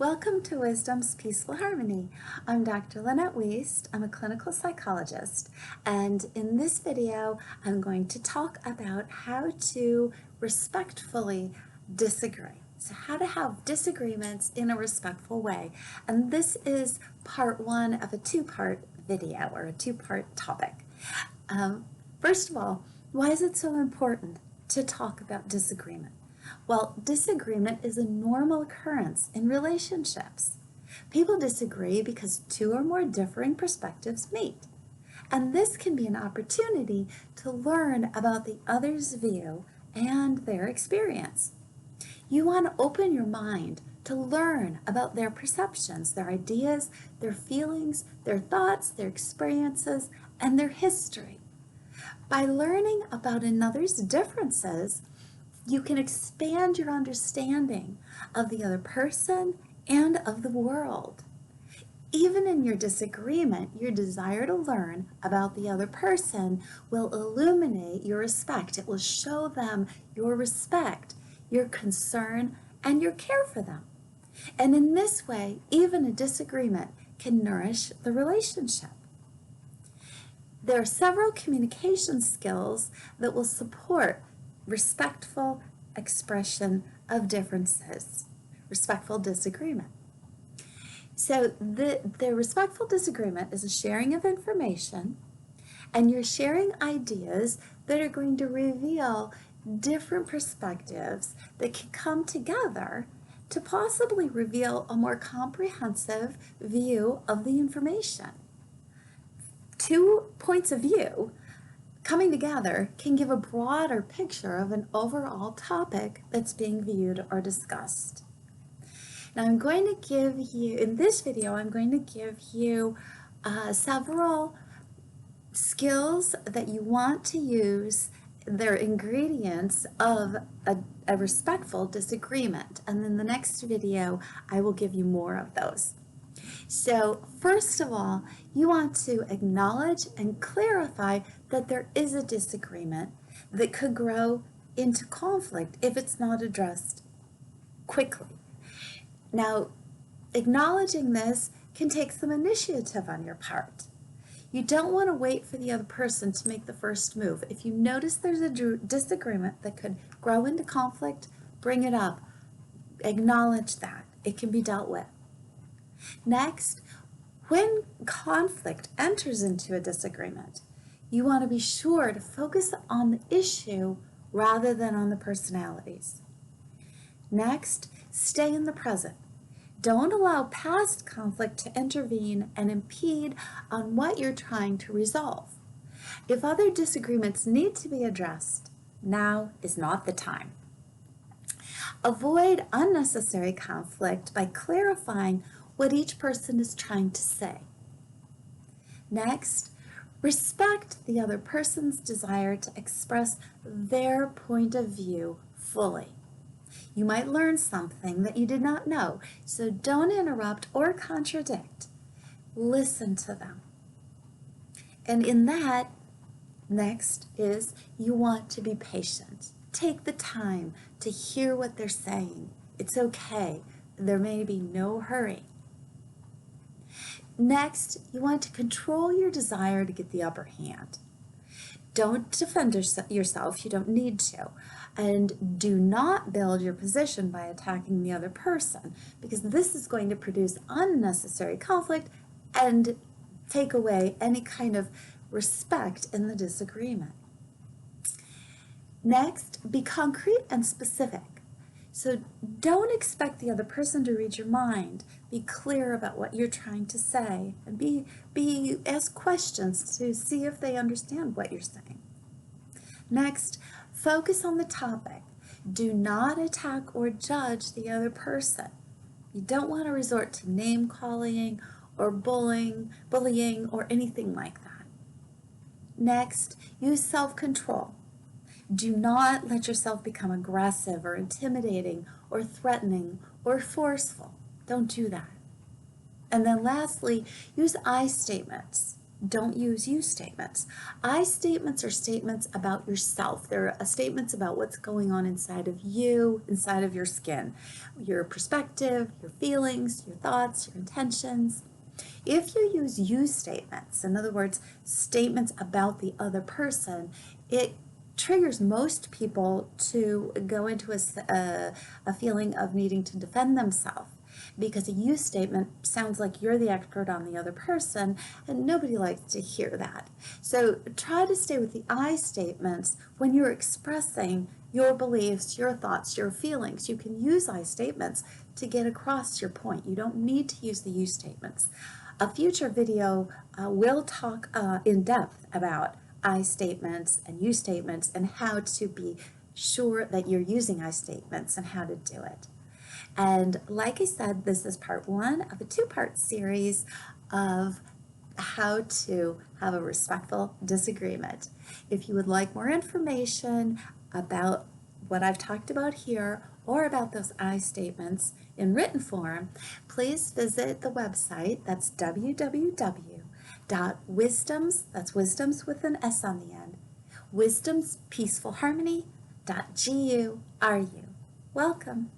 Welcome to Wisdom's Peaceful Harmony. I'm Dr. Lynette Wiest. I'm a clinical psychologist, and in this video, I'm going to talk about how to respectfully disagree. So how to have disagreements in a respectful way. And this is part one of a two-part video or a two-part topic. First of all, why is it so important to talk about disagreement? Well, disagreement is a normal occurrence in relationships. People disagree because two or more differing perspectives meet. And this can be an opportunity to learn about the other's view and their experience. You want to open your mind to learn about their perceptions, their ideas, their feelings, their thoughts, their experiences, and their history. By learning about another's differences, you can expand your understanding of the other person and of the world. Even in your disagreement, your desire to learn about the other person will illuminate your respect. It will show them your respect, your concern, and your care for them. And in this way, even a disagreement can nourish the relationship. There are several communication skills that will support respectful expression of differences, respectful disagreement. So the respectful disagreement is a sharing of information, and you're sharing ideas that are going to reveal different perspectives that can come together to possibly reveal a more comprehensive view of the information. 2 points of view coming together can give a broader picture of an overall topic that's being viewed or discussed. Now I'm going to give you, in this video, I'm going to give you several skills that you want to use. They're ingredients of a respectful disagreement. And in the next video, I will give you more of those. So first of all, you want to acknowledge and clarify that there is a disagreement that could grow into conflict if it's not addressed quickly. Now, acknowledging this can take some initiative on your part. You don't want to wait for the other person to make the first move. If you notice there's a disagreement that could grow into conflict, bring it up. Acknowledge that. It can be dealt with. Next, when conflict enters into a disagreement, you want to be sure to focus on the issue rather than on the personalities. Next, stay in the present. Don't allow past conflict to intervene and impede on what you're trying to resolve. If other disagreements need to be addressed, now is not the time. Avoid unnecessary conflict by clarifying what each person is trying to say. Next, respect the other person's desire to express their point of view fully. You might learn something that you did not know, so don't interrupt or contradict. Listen to them. And in that, next is you want to be patient. Take the time to hear what they're saying. It's okay. There may be no hurry. Next, you want to control your desire to get the upper hand. Don't defend yourself, you don't need to. And do not build your position by attacking the other person, because this is going to produce unnecessary conflict and take away any kind of respect in the disagreement. Next, be concrete and specific. So don't expect the other person to read your mind. Be clear about what you're trying to say, and ask questions to see if they understand what you're saying. Next, focus on the topic. Do not attack or judge the other person. You don't want to resort to name calling or bullying or anything like that. Next, use self-control. Do not let yourself become aggressive or intimidating or threatening or forceful. Don't do that. And then lastly, use I statements. don't use you statements. I statements are statements about yourself. They're statements about what's going on inside of you, inside of your skin, your perspective, your feelings, your thoughts, your intentions. If you use you statements, in other words, statements about the other person, it triggers most people to go into a feeling of needing to defend themselves, because a you statement sounds like you're the expert on the other person, and nobody likes to hear that. So try to stay with the I statements when you're expressing your beliefs, your thoughts, your feelings. You can use I statements to get across your point. You don't need to use the you statements. A future video will talk in depth about I statements and you statements and how to be sure that you're using I statements and how to do it. And like I said, this is part one of a two-part series of how to have a respectful disagreement. If you would like more information about what I've talked about here or about those I statements in written form, please visit the website. That's www.wisdoms, that's wisdoms with an S on the end, wisdomspeacefulharmony.guru. Welcome.